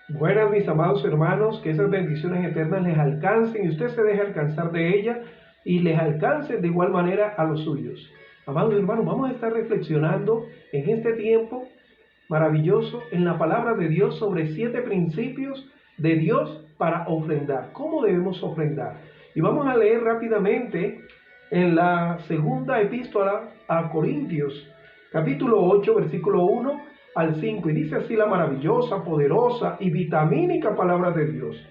Buenas, mis amados hermanos, que esas bendiciones eternas les alcancen y usted se deje alcanzar de ellas y les alcance de igual manera a los suyos. Amados hermanos, vamos a estar reflexionando en este tiempo maravilloso en la palabra de Dios sobre 7 principios de Dios para ofrendar. ¿Cómo debemos ofrendar? Y vamos a leer rápidamente en la segunda epístola a Corintios, capítulo 8, versículo 1 al 5, y dice así la maravillosa, poderosa y vitamínica palabra de Dios: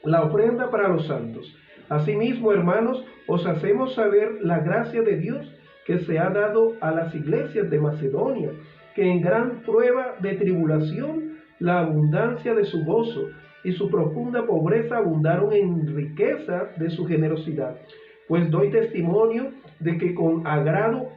la ofrenda para los santos. Asimismo, hermanos, os hacemos saber la gracia de Dios que se ha dado a las iglesias de Macedonia, que en gran prueba de tribulación la abundancia de su gozo y su profunda pobreza abundaron en riqueza de su generosidad. Pues doy testimonio de que con agrado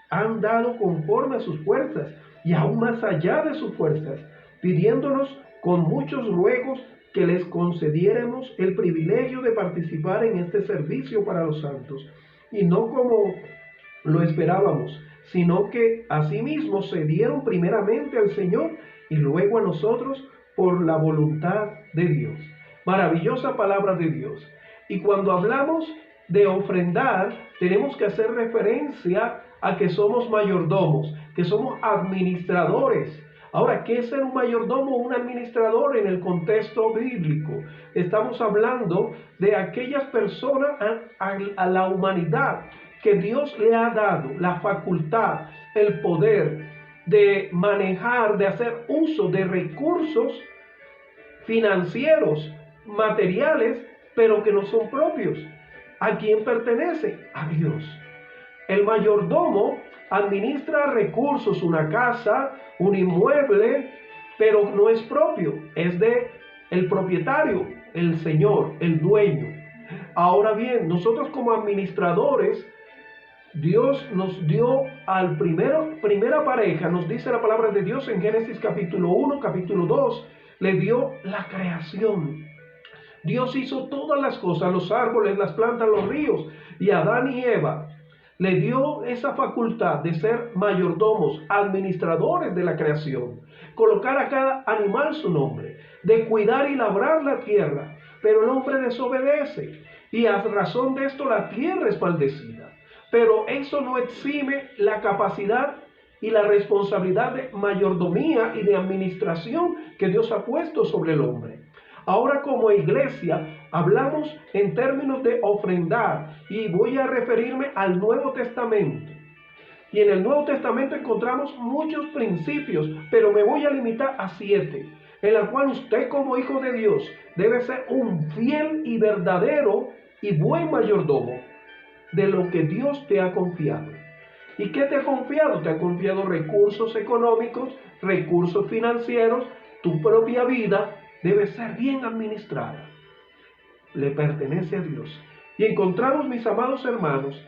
han dado conforme a sus fuerzas y aún más allá de sus fuerzas, pidiéndonos con muchos ruegos que les concediéramos el privilegio de participar en este servicio para los santos, y no como lo esperábamos, sino que asimismo se dieron primeramente al Señor y luego a nosotros por la voluntad de Dios. Maravillosa palabra de Dios. Y cuando hablamos de ofrendar, tenemos que hacer referencia a que somos mayordomos, que somos administradores. Ahora, ¿qué es ser un mayordomo o un administrador en el contexto bíblico? Estamos hablando de aquellas personas a la humanidad que Dios le ha dado la facultad, el poder de manejar, de hacer uso de recursos financieros, materiales, pero que no son propios. ¿A quién pertenece? A Dios. El mayordomo administra recursos, una casa, un inmueble, pero no es propio, es de el propietario, el Señor, el dueño. Ahora bien, nosotros como administradores, Dios nos dio al primera pareja, nos dice la palabra de Dios en Génesis capítulo 1, capítulo 2, le dio la creación. Dios hizo todas las cosas, los árboles, las plantas, los ríos, y a Adán y Eva le dio esa facultad de ser mayordomos, administradores de la creación, colocar a cada animal su nombre, de cuidar y labrar la tierra, pero el hombre desobedece, y a razón de esto la tierra es maldecida. Pero eso no exime la capacidad y la responsabilidad de mayordomía y de administración que Dios ha puesto sobre el hombre. Ahora, como iglesia, hablamos en términos de ofrendar, y voy a referirme al Nuevo Testamento. Y en el Nuevo Testamento encontramos muchos principios, pero me voy a limitar a 7, en la cual usted como hijo de Dios debe ser un fiel y verdadero y buen mayordomo de lo que Dios te ha confiado. ¿Y qué te ha confiado? Te ha confiado recursos económicos, recursos financieros. Tu propia vida debe ser bien administrada. Le pertenece a Dios. Y encontramos, mis amados hermanos,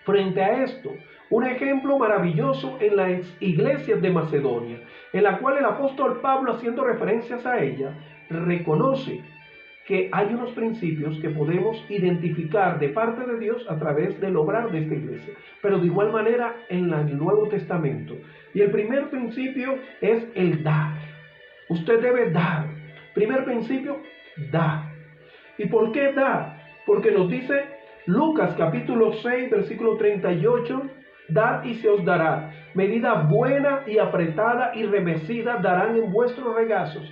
frente a esto, un ejemplo maravilloso en las iglesias de Macedonia, en la cual el apóstol Pablo, haciendo referencias a ella, reconoce que hay unos principios que podemos identificar de parte de Dios a través del obrar de esta iglesia, pero de igual manera en el Nuevo Testamento. Y el primer principio es el dar. Usted debe dar. Primer principio, dar. ¿Y por qué dar? Porque nos dice Lucas capítulo 6, versículo 38, dad y se os dará, medida buena y apretada y remecida darán en vuestros regazos.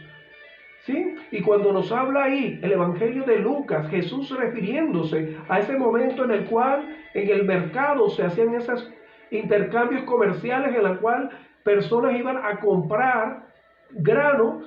¿Sí? Y cuando nos habla ahí el Evangelio de Lucas, Jesús refiriéndose a ese momento en el cual en el mercado se hacían esos intercambios comerciales, en la cual personas iban a comprar grano,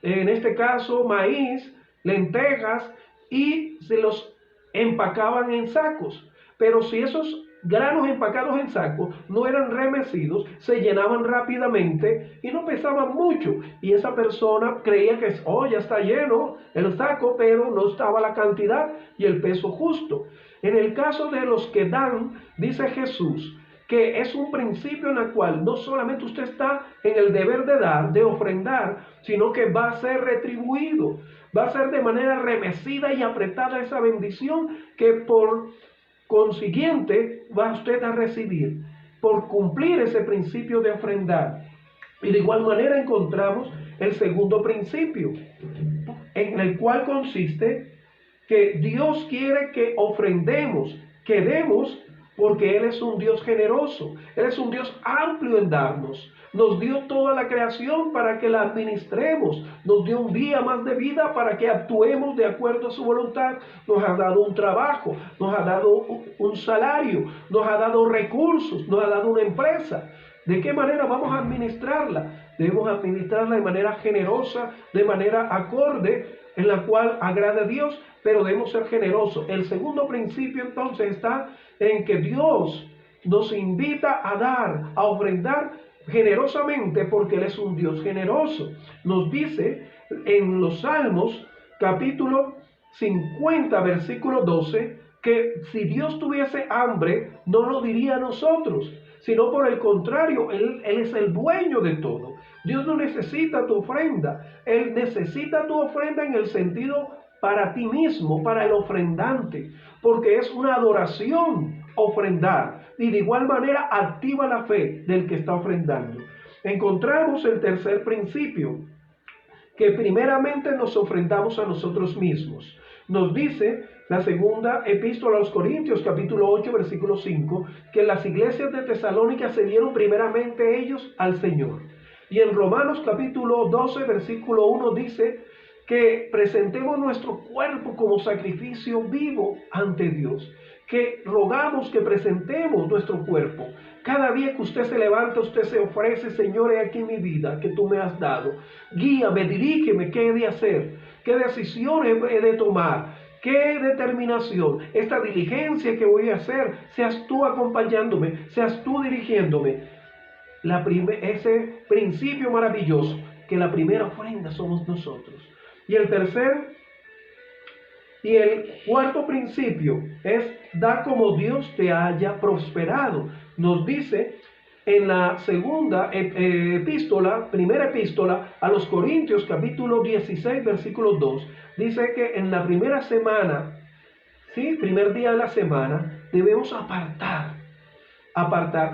en este caso maíz, lentejas, y se los empacaban en sacos. Pero si esos granos empacados en sacos no eran remecidos, se llenaban rápidamente y no pesaban mucho, y esa persona creía que ya está lleno el saco, pero no estaba la cantidad y el peso justo. En el caso de los que dan, dice Jesús que es un principio en el cual no solamente usted está en el deber de dar, de ofrendar, sino que va a ser retribuido, va a ser de manera remecida y apretada esa bendición que por consiguiente va usted a recibir por cumplir ese principio de ofrendar. Y de igual manera encontramos el segundo principio, en el cual consiste que Dios quiere que ofrendemos, que demos, porque Él es un Dios generoso, Él es un Dios amplio en darnos. Nos dio toda la creación para que la administremos, nos dio un día más de vida para que actuemos de acuerdo a su voluntad, nos ha dado un trabajo, nos ha dado un salario, nos ha dado recursos, nos ha dado una empresa. ¿De qué manera vamos a administrarla? Debemos administrarla de manera generosa, de manera acorde, en la cual agrade a Dios, pero debemos ser generosos. El segundo principio entonces está en que Dios nos invita a dar, a ofrendar generosamente, porque Él es un Dios generoso. Nos dice en los Salmos, capítulo 50, versículo 12, que si Dios tuviese hambre, no lo diría a nosotros, sino por el contrario, Él es el dueño de todo. Dios no necesita tu ofrenda, Él necesita tu ofrenda en el sentido para ti mismo, para el ofrendante, porque es una adoración ofrendar, y de igual manera activa la fe del que está ofrendando. Encontramos el tercer principio, que primeramente nos ofrendamos a nosotros mismos. Nos dice la segunda epístola a los Corintios, capítulo 8, versículo 5, que las iglesias de Tesalónica se dieron primeramente ellos al Señor. Y en Romanos capítulo 12, versículo 1 dice que presentemos nuestro cuerpo como sacrificio vivo ante Dios, que rogamos que presentemos nuestro cuerpo. Cada día que usted se levanta, usted se ofrece: Señor, he aquí mi vida que tú me has dado. Guíame, dirígeme, ¿qué he de hacer? ¿Qué decisiones he de tomar? ¿Qué determinación? Esta diligencia que voy a hacer, seas tú acompañándome, seas tú dirigiéndome. Ese principio maravilloso, que la primera ofrenda somos nosotros. Y el cuarto principio es: da como Dios te haya prosperado. Nos dice en la segunda primera epístola a los Corintios, capítulo 16, versículo 2, dice que en la primera semana, ¿sí? Primer día de la semana, debemos apartar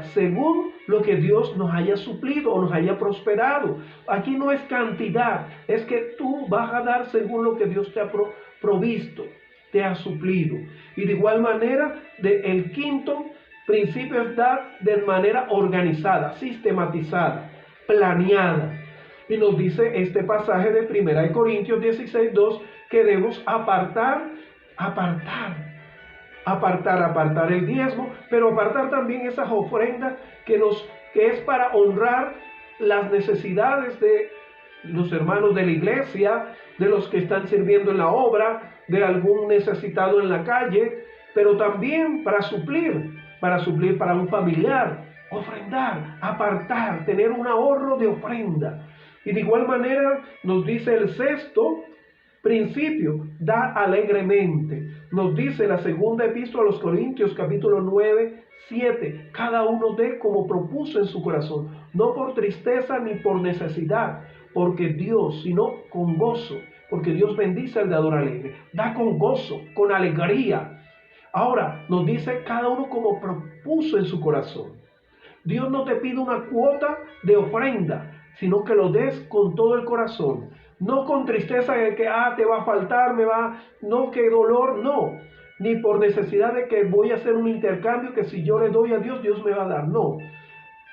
según lo que Dios nos haya suplido o nos haya prosperado. Aquí no es cantidad, es que tú vas a dar según lo que Dios te ha provisto, te ha suplido. Y de igual manera, el quinto principio es dar de manera organizada, sistematizada, planeada. Y nos dice este pasaje de 1 Corintios 16, 2, que debemos apartar el diezmo, pero apartar también esas ofrendas que es para honrar las necesidades de los hermanos de la iglesia, de los que están sirviendo en la obra, de algún necesitado en la calle, pero también para suplir para un familiar, ofrendar, apartar, tener un ahorro de ofrenda. Y de igual manera nos dice el sexto principio: da alegremente. Nos dice la segunda epístola a los Corintios, capítulo 9, 7, cada uno dé como propuso en su corazón, no por tristeza ni por necesidad, porque Dios, sino con gozo, porque Dios bendice al dador alegre. Da con gozo, con alegría. Ahora nos dice cada uno como propuso en su corazón. Dios no te pide una cuota de ofrenda, sino que lo des con todo el corazón. No con tristeza de que te va a faltar, no, qué dolor, no. Ni por necesidad de que voy a hacer un intercambio, que si yo le doy a Dios, Dios me va a dar. No,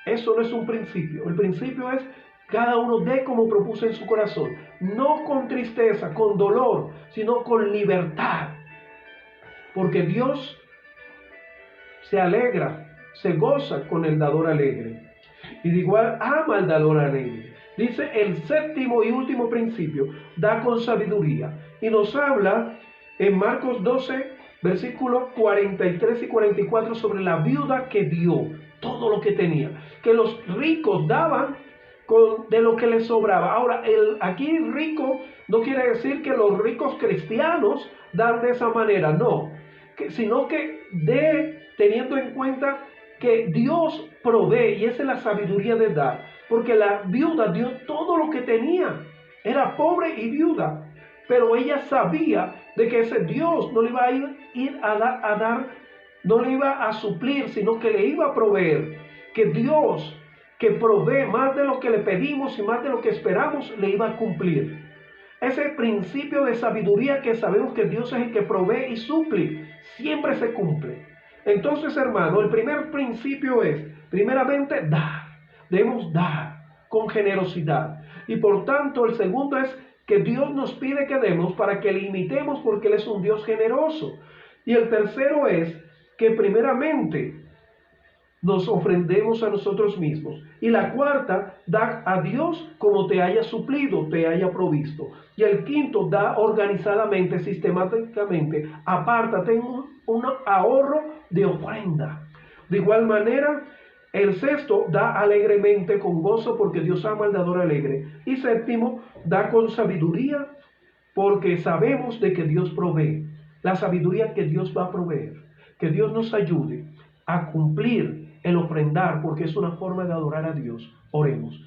eso no es un principio. El principio es: cada uno dé como propuso en su corazón. No con tristeza, con dolor, sino con libertad. Porque Dios se alegra, se goza con el dador alegre. Y de igual ama al dador alegre. Dice el séptimo y último principio: da con sabiduría. Y nos habla en Marcos 12, versículos 43 y 44, sobre la viuda que dio todo lo que tenía. Que los ricos daban de lo que les sobraba. Ahora, aquí rico no quiere decir que los ricos cristianos dan de esa manera, no. Sino que teniendo en cuenta que Dios provee, y esa es la sabiduría de dar, porque la viuda dio todo lo que tenía, era pobre y viuda, pero ella sabía de que ese Dios no le iba a ir a dar, no le iba a suplir, sino que le iba a proveer, que Dios que provee más de lo que le pedimos y más de lo que esperamos, le iba a cumplir. Ese principio de sabiduría que sabemos que Dios es el que provee y suple, siempre se cumple. Entonces, hermano, el primer principio es, primeramente, dar. Debemos dar con generosidad. Y por tanto, el segundo es que Dios nos pide que demos para que le imitemos porque Él es un Dios generoso. Y el tercero es que primeramente nos ofrendemos a nosotros mismos. Y la cuarta, da a Dios como te haya suplido, te haya provisto. Y el quinto, da organizadamente, sistemáticamente, apártate un ahorro de ofrenda. De igual manera, el sexto, da alegremente, con gozo, porque Dios ama al dador alegre. Y séptimo, da con sabiduría, porque sabemos de que Dios provee. La sabiduría que Dios va a proveer. Que Dios nos ayude a cumplir el ofrendar, porque es una forma de adorar a Dios. Oremos.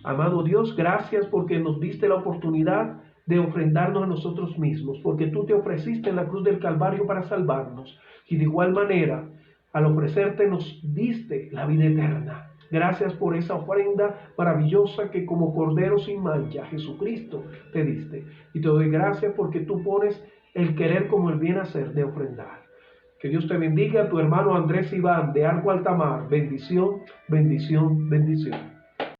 Amado Dios, gracias porque nos diste la oportunidad de ofrendarnos a nosotros mismos, porque tú te ofreciste en la cruz del Calvario para salvarnos. Y de igual manera, al ofrecerte nos diste la vida eterna. Gracias por esa ofrenda maravillosa que como Cordero sin mancha, Jesucristo, te diste. Y te doy gracias porque tú pones el querer como el bien hacer de ofrendar. Que Dios te bendiga, tu hermano Andrés Iván de Arco Altamar. Bendición, bendición, bendición.